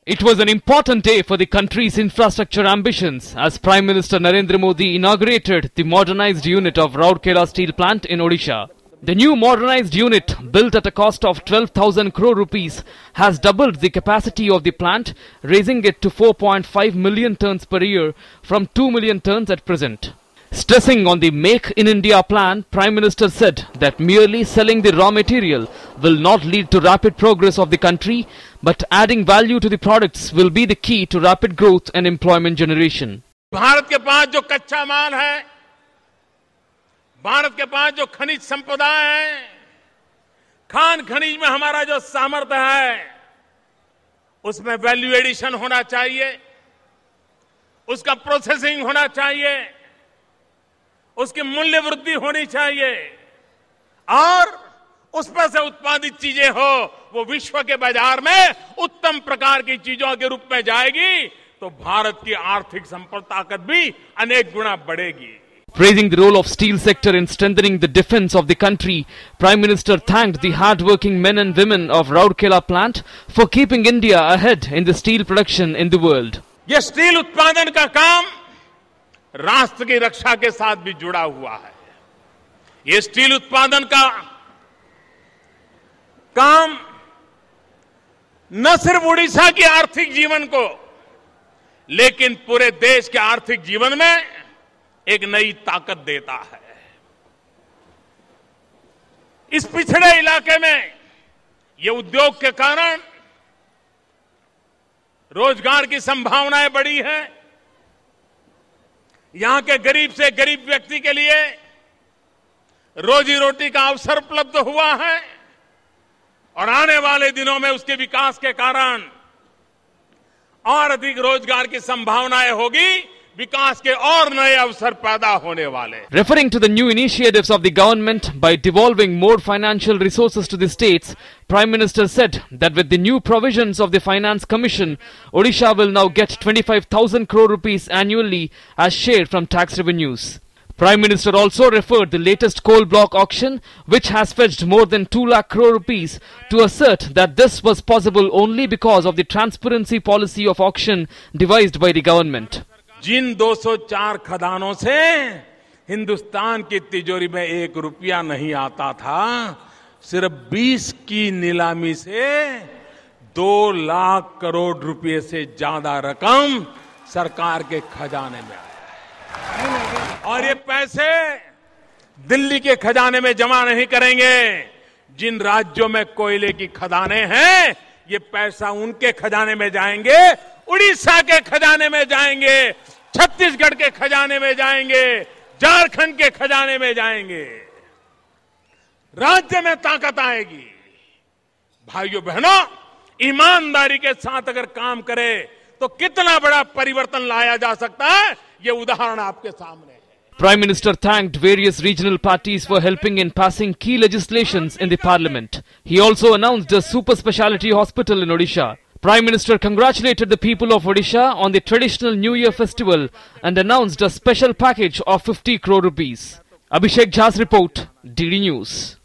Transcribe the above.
It was an important day for the country's infrastructure ambitions as Prime Minister Narendra Modi inaugurated the modernized unit of Rourkela Steel Plant in Odisha. The new modernized unit, built at a cost of 12,000 crore rupees, has doubled the capacity of the plant, raising it to 4.5 million tons per year from 2 million tons at present. Stressing on the Make in India plan, Prime Minister said that merely selling the raw material will not lead to rapid progress of the country, but adding value to the products will be the key to rapid growth and employment generation. Bharat के पास जो कच्चा माल है, भारत के पास जो खनिज संपदा है, खान खनिज में हमारा जो सामर्थ्य है, उसमें वैल्यू एडिशन होना चाहिए, उसका प्रोसेसिंग होना चाहिए, उसकी मूल्य वृद्धि होनी चाहिए और उसमें से उत्पादित चीजें हो वो विश्व के बाजार में उत्तम प्रकार की चीजों के रूप में जाएगी तो भारत की आर्थिक ताकत भी अनेक गुना बढ़ेगी. Praising the role of steel sector in strengthening the defense of the country, Prime Minister thanked the hard-working men and women of Rourkela plant for keeping India ahead in the steel production in the world. ये steel उत्पादन का काम राष्ट्र की रक्षा के साथ भी जुड़ा हुआ है. ये स्टील उत्पादन का काम न सिर्फ उड़ीसा के आर्थिक जीवन को लेकिन पूरे देश के आर्थिक जीवन में एक नई ताकत देता है. इस पिछड़े इलाके में ये उद्योग के कारण रोजगार की संभावनाएं बढ़ी है. यहां के गरीब से गरीब व्यक्ति के लिए रोजी रोटी का अवसर उपलब्ध हुआ है और आने वाले दिनों में उसके विकास के कारण और अधिक रोजगार की संभावनाएं होगी, विकास के और नए अवसर पैदा होने वाले. Referring to the new initiatives of the government by devolving more financial resources to the states, Prime Minister said that with the new provisions of the Finance Commission, Odisha will now get 25,000 crore rupees annually as share from tax revenues. Prime Minister also referred the latest coal block auction, which has fetched more than 2 lakh crore rupees, to assert that this was possible only because of the transparency policy of auction devised by the government. जिन 204 खदानों से हिंदुस्तान की तिजोरी में 1 रुपया नहीं आता था, सिर्फ 20 की नीलामी से 2 लाख करोड़ रुपए से ज्यादा रकम सरकार के खजाने में आया. और ये पैसे दिल्ली के खजाने में जमा नहीं करेंगे. जिन राज्यों में कोयले की खदानें हैं, ये पैसा उनके खजाने में जाएंगे, उड़ीसा के खजाने में जाएंगे, छत्तीसगढ़ के खजाने में जाएंगे, झारखंड के खजाने में जाएंगे. राज्य में ताकत आएगी. भाइयों बहनों, ईमानदारी के साथ अगर काम करे तो कितना बड़ा परिवर्तन लाया जा सकता है, ये उदाहरण आपके सामने है. Prime Minister thanked various regional parties for helping in passing key legislations in the parliament. He also announced a super speciality hospital in Odisha. Prime Minister congratulated the people of Odisha on the traditional New Year festival and announced a special package of 50 crore rupees. Abhishek Jha's report, DD News.